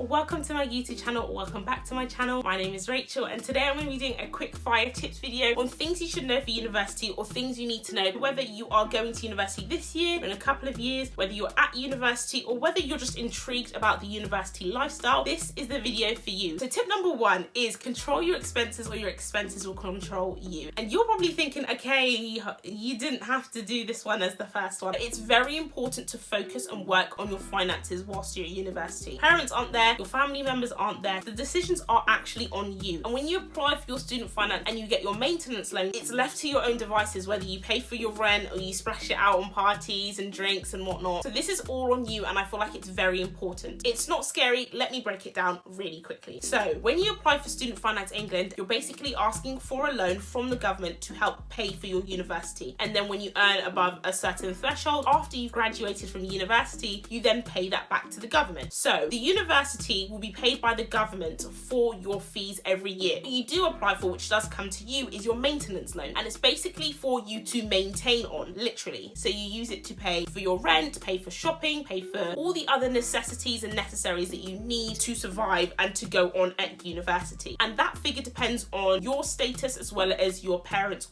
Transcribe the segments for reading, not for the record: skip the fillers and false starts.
welcome to my YouTube channel, welcome back to my channel. My name is Rachel and today I'm going to be doing a quick fire tips video on things you should know for university or things you need to know whether you are going to university this year or in a couple of years, whether you're at university or whether you're just intrigued about the university lifestyle. This is the video for you. So tip number one is control your expenses or your expenses will control you. And you're probably thinking, okay, you didn't have to do this one as the first one. It's very important to focus and work on your finances whilst you're at university. Parents aren't there, your family members aren't there. The decisions are actually on you. And when you apply for your student finance and you get your maintenance loan, it's left to your own devices, whether you pay for your rent or you splash it out on parties and drinks and whatnot. So this is all on you and I feel like it's very important. It's not scary. Let me break it down really quickly. So when you apply for Student Finance England, you're basically asking for a loan from the government to help pay for your university. And then when you earn above a certain threshold, after you've graduated from university, you then pay that back to the government. So the university will be paid by the government for your fees every year. What you do apply for, which does come to you, is your maintenance loan. And it's basically for you to maintain on, literally. So you use it to pay for your rent, pay for shopping, pay for all the other necessities and necessaries that you need to survive and to go on at university. And that figure depends on your status as well as your parents'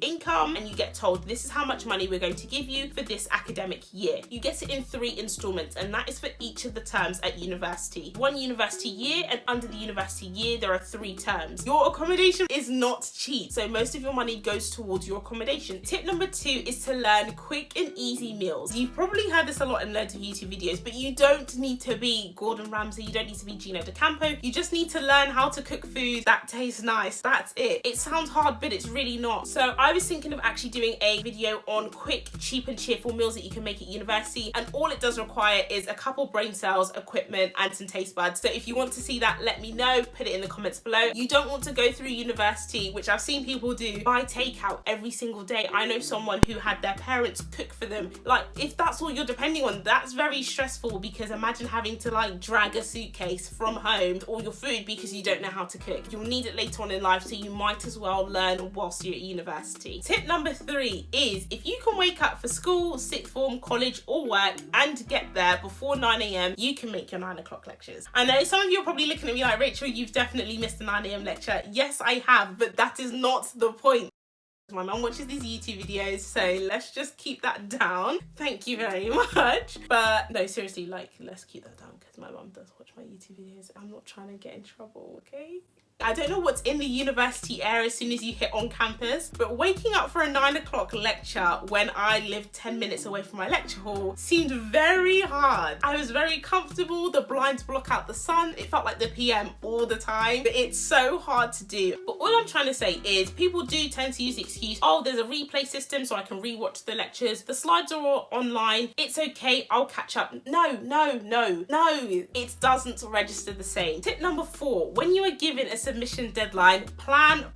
income. And you get told, this is how much money we're going to give you for this academic year. You get it in 3 installments, and that is for each of the terms at university. 1 university year, and under the university year there are 3 terms. Your accommodation is not cheap, so most of your money goes towards your accommodation. Tip number 2 is to learn quick and easy meals. You've probably heard this a lot in loads of YouTube videos, but you don't need to be Gordon Ramsay, you don't need to be Gino D'Acampo. You just need to learn how to cook food that tastes nice. That's it. It sounds hard, but it's really not. So I was thinking of actually doing a video on quick, cheap and cheerful meals that you can make at university, and all it does require is a couple brain cells, equipment and some taste buds. So if you want to see that, let me know, put it in the comments below. You don't want to go through university, which I've seen people do, buy takeout every single day. I know someone who had their parents cook for them. Like, if that's all you're depending on, that's very stressful, because imagine having to like drag a suitcase from home with all your food because you don't know how to cook. You'll need it later on in life, so you might as well learn whilst you're at university. Tip number 3 is if you can wake up for school, sixth form, college or work and get there before 9 AM, you can make your 9 o'clock lectures. I know some of you are probably looking at me like, Rachel, you've definitely missed the 9 AM lecture. Yes, I have, but that is not the point. My mum watches these YouTube videos, so let's just keep that down. Thank you very much. But no, seriously, like, let's keep that down because my mum does watch my YouTube videos. I'm not trying to get in trouble, okay? I don't know what's in the university air as soon as you hit on campus, but waking up for a 9 o'clock lecture when I lived 10 minutes away from my lecture hall seemed very hard. I was very comfortable, the blinds block out the sun, it felt like the PM all the time, but it's so hard to do. But all I'm trying to say is people do tend to use the excuse, oh, there's a replay system so I can rewatch the lectures, the slides are all online, it's okay, I'll catch up. No, it doesn't register the same. Tip number 4, when you are given a submission deadline, plan.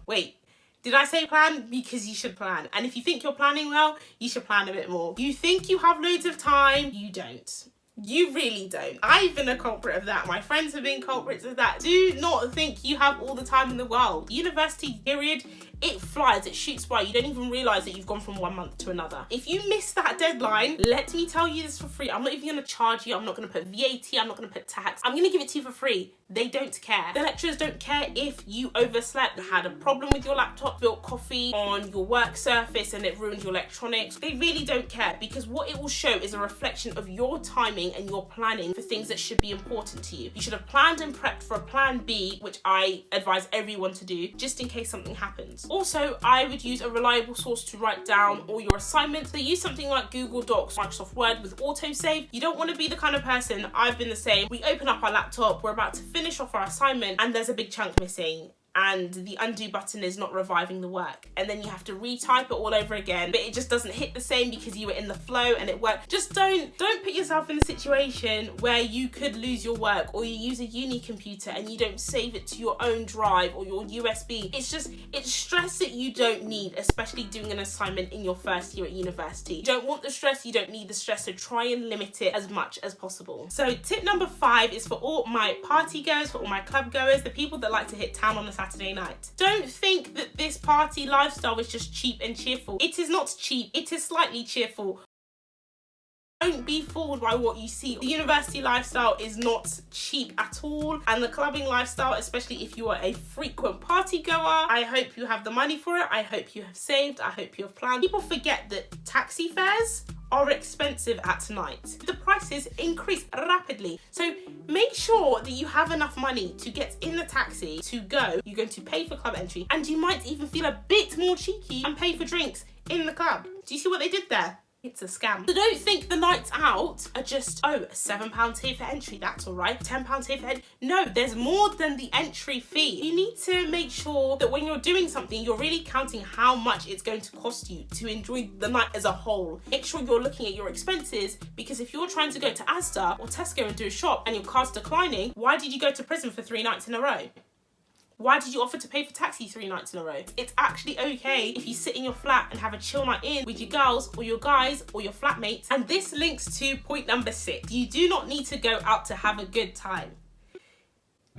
Wait, did I say plan? Because you should plan. And if you think you're planning well, you should plan a bit more. You think you have loads of time, you don't. You really don't. I've been a culprit of that. My friends have been culprits of that. Do not think you have all the time in the world. University period, it flies, it shoots by. You don't even realise that you've gone from 1 month to another. If you miss that deadline, let me tell you this for free. I'm not even going to charge you. I'm not going to put VAT. I'm not going to put tax. I'm going to give it to you for free. They don't care. The lecturers don't care if you overslept, had a problem with your laptop, spilled coffee on your work surface and it ruined your electronics. They really don't care, because what it will show is a reflection of your timing and your planning for things that should be important to you. You should have planned and prepped for a plan B, which I advise everyone to do, just in case something happens. Also, I would use a reliable source to write down all your assignments. So use something like Google Docs, Microsoft Word with autosave. You don't want to be the kind of person, I've been the same, we open up our laptop, we're about to finish off our assignment and there's a big chunk missing and the undo button is not reviving the work, and then you have to retype it all over again, but it just doesn't hit the same because you were in the flow and it worked. Just don't put yourself in a situation where you could lose your work, or you use a uni computer and you don't save it to your own drive or your USB. It's stress that you don't need, especially doing an assignment in your first year at university. You don't want the stress, you don't need the stress, so try and limit it as much as possible. So tip number 5 is for all my party goers, for all my club goers, the people that like to hit town on a Saturday night. Don't think that this party lifestyle is just cheap and cheerful. It is not cheap, it is slightly cheerful. Don't be fooled by what you see. The university lifestyle is not cheap at all, and the clubbing lifestyle, especially if you are a frequent party goer, I hope you have the money for it. I hope you have saved. I hope you have planned. People forget that taxi fares are expensive at night. The prices increase rapidly. So make sure that you have enough money to get in the taxi to go. You're going to pay for club entry, and you might even feel a bit more cheeky and pay for drinks in the club. Do you see what they did there? It's a scam. So don't think the nights out are just, oh, £7 here for entry, that's all right. £10 here for entry. No, there's more than the entry fee. You need to make sure that when you're doing something, you're really counting how much it's going to cost you to enjoy the night as a whole. Make sure you're looking at your expenses, because if you're trying to go to Asda or Tesco and do a shop and your car's declining, why did you go to prison for 3 nights in a row? Why did you offer to pay for taxi 3 nights in a row? It's actually okay if you sit in your flat and have a chill night in with your girls or your guys or your flatmates. And this links to point number 6. You do not need to go out to have a good time.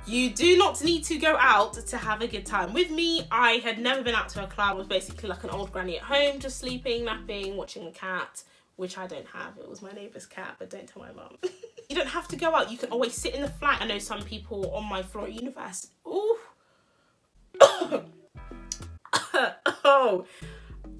You do not need to go out to have a good time. With me, I had never been out to a club. I was basically like an old granny at home, just sleeping, napping, watching the cat, which I don't have. It was my neighbour's cat, but don't tell my mum. You don't have to go out. You can always sit in the flat. I know some people on my floor at university. Ooh. Oh,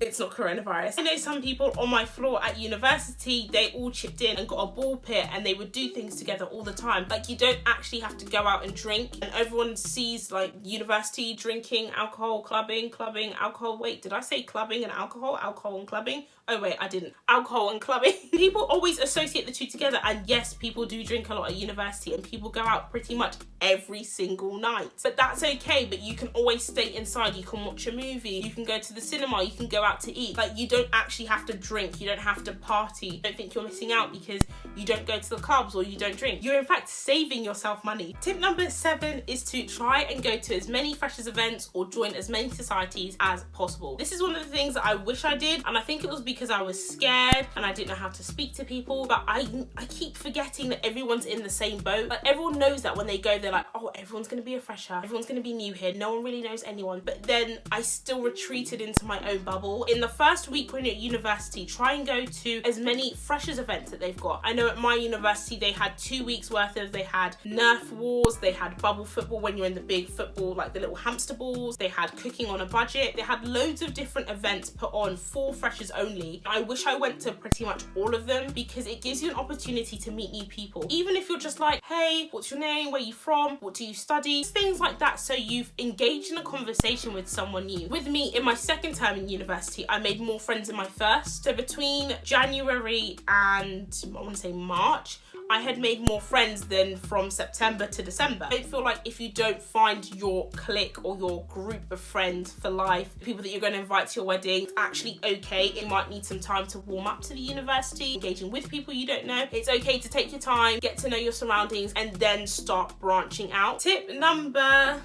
it's not coronavirus. I know some people on my floor at university, they all chipped in and got a ball pit, and they would do things together all the time. Like, you don't actually have to go out and drink, and everyone sees like university drinking, alcohol, clubbing, alcohol. Wait, did I say clubbing and alcohol? Alcohol and clubbing? Oh wait, I didn't. Alcohol and clubbing. People always associate the two together, and yes, people do drink a lot at university, and people go out pretty much every single night. But that's okay, but you can always stay inside. You can watch a movie, you can go to the cinema, you can go out to eat. Like, you don't actually have to drink, you don't have to party. Don't think you're missing out because you don't go to the clubs or you don't drink. You're in fact saving yourself money. Tip number 7 is to try and go to as many freshers events or join as many societies as possible. This is one of the things that I wish I did, and I think it was because I was scared and I didn't know how to speak to people, but I keep forgetting that everyone's in the same boat. Like, everyone knows that when they go, they're like, oh, everyone's gonna be a fresher, everyone's gonna be new here, no one really knows anyone. But then I still retreated into my own bubble. In the first week when you're at university, try and go to as many freshers events that they've got. I know at my university they had 2 weeks worth of, they had Nerf wars, they had bubble football when you're in the big football, like the little hamster balls, they had cooking on a budget, they had loads of different events put on for freshers only. I wish I went to pretty much all of them, because it gives you an opportunity to meet new people. Even if you're just like, hey, what's your name, where are you from, what do you study, things like that, so you've engaged in a conversation with someone new. With me, in my second term in university, I made more friends in my first. So between January and I want to say March, I had made more friends than from September to December. I feel like if you don't find your clique or your group of friends for life, people that you're going to invite to your wedding, it's actually okay. It might need some time to warm up to the university, engaging with people you don't know. It's okay to take your time, get to know your surroundings, and then start branching out. Tip number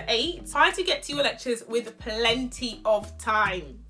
8, try to get to your lectures with plenty of time.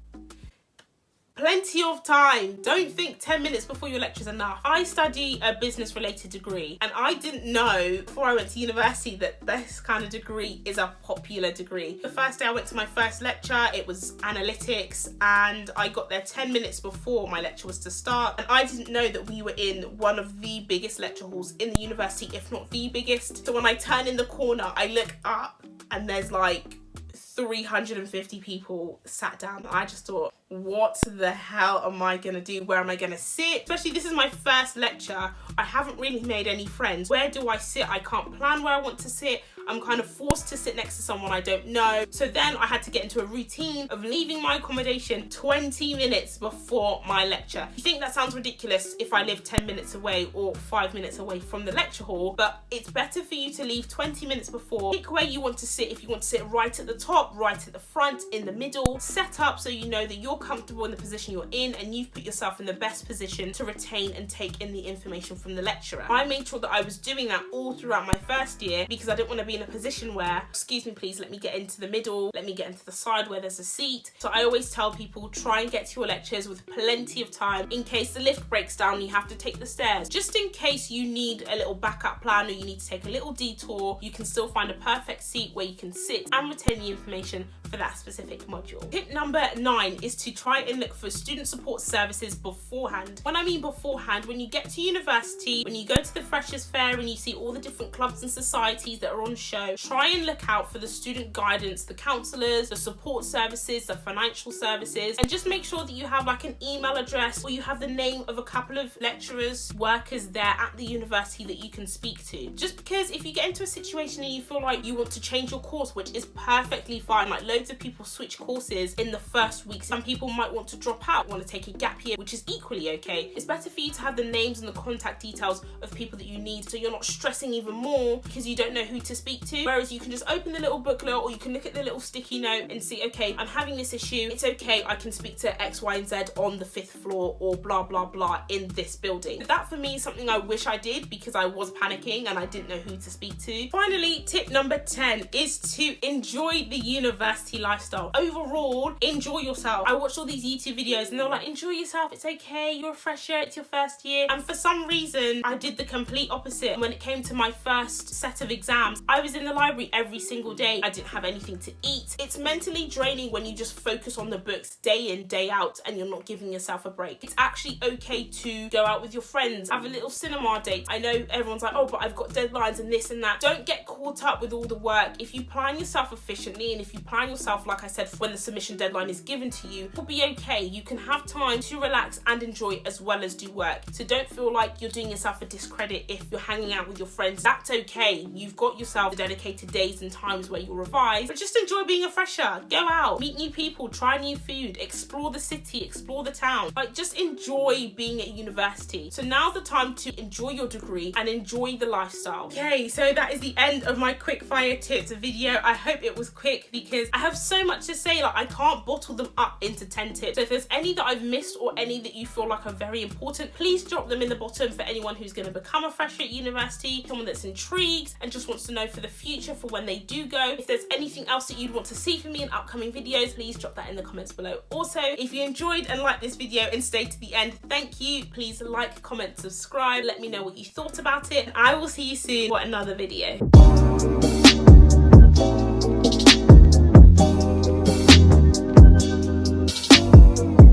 Plenty of time. Don't think 10 minutes before your lecture is enough. I study a business related degree, and I didn't know before I went to university that this kind of degree is a popular degree. The first day I went to my first lecture, it was analytics, and I got there 10 minutes before my lecture was to start, and I didn't know that we were in one of the biggest lecture halls in the university, if not the biggest. So when I turn in the corner, I look up and there's like 350 people sat down, and I just thought, what the hell am I gonna do? Where am I gonna sit? Especially this is my first lecture. I haven't really made any friends. Where do I sit? I can't plan where I want to sit. I'm kind of forced to sit next to someone I don't know. So then I had to get into a routine of leaving my accommodation 20 minutes before my lecture. You think that sounds ridiculous if I live 10 minutes away or 5 minutes away from the lecture hall, but it's better for you to leave 20 minutes before. Pick where you want to sit. If you want to sit right at the top, right at the front, in the middle, set up so you know that you're comfortable in the position you're in and you've put yourself in the best position to retain and take in the information from the lecturer. I made sure that I was doing that all throughout my first year, because I didn't want to be in a position where, excuse me please, let me get into the middle, let me get into the side where there's a seat. So I always tell people, try and get to your lectures with plenty of time in case the lift breaks down and you have to take the stairs. Just in case you need a little backup plan or you need to take a little detour, you can still find a perfect seat where you can sit and retain the information for that specific module. Tip number 9 is to try and look for student support services beforehand. When I mean beforehand, when you get to university, when you go to the Freshers' Fair and you see all the different clubs and societies that are on show, try and look out for the student guidance, the counsellors, the support services, the financial services, and just make sure that you have like an email address or you have the name of a couple of lecturers, workers there at the university that you can speak to. Just because if you get into a situation and you feel like you want to change your course, which is perfectly fine, like loads of people switch courses in the first week. Some people might want to drop out, want to take a gap year, which is equally okay. It's better for you to have the names and the contact details of people that you need, so you're not stressing even more because you don't know who to speak to. Whereas you can just open the little booklet or you can look at the little sticky note and see, okay, I'm having this issue, it's okay, I can speak to X, Y, and Z on the 5th floor or blah, blah, blah in this building. That for me is something I wish I did because I was panicking and I didn't know who to speak to. Finally, tip number 10 is to enjoy the university lifestyle. Overall, enjoy yourself. I watched all these YouTube videos and they were like, enjoy yourself, it's okay, you're a fresher, it's your first year. And for some reason, I did the complete opposite. When it came to my first set of exams, I was in the library every single day. I didn't have anything to eat. It's mentally draining when you just focus on the books day in, day out, and you're not giving yourself a break. It's actually okay to go out with your friends, have a little cinema date. I know everyone's like, oh, but I've got deadlines and this and that. Don't get caught up with all the work. If you plan yourself efficiently and if you plan yourself, like I said, when the submission deadline is given to you, you'll be okay. You can have time to relax and enjoy as well as do work. So don't feel like you're doing yourself a discredit if you're hanging out with your friends. That's okay. You've got yourself dedicated days and times where you'll revise, but just enjoy being a fresher. Go out, meet new people, try new food, explore the city, explore the town. Like, just enjoy being at university. So now's the time to enjoy your degree and enjoy the lifestyle. Okay, so that is the end of my quick fire tips video. I hope it was quick because I have so much to say, like I can't bottle them up into 10 tips. So if there's any that I've missed or any that you feel like are very important, please drop them in the bottom for anyone who's going to become a fresher at university, someone that's intrigued and just wants to know for the future for when they do go. If there's anything else that you'd want to see from me in upcoming videos, please drop that in the comments below. Also, if you enjoyed and liked this video and stayed to the end, thank you. Please like, comment, subscribe, let me know what you thought about it, and I will see you soon for another video.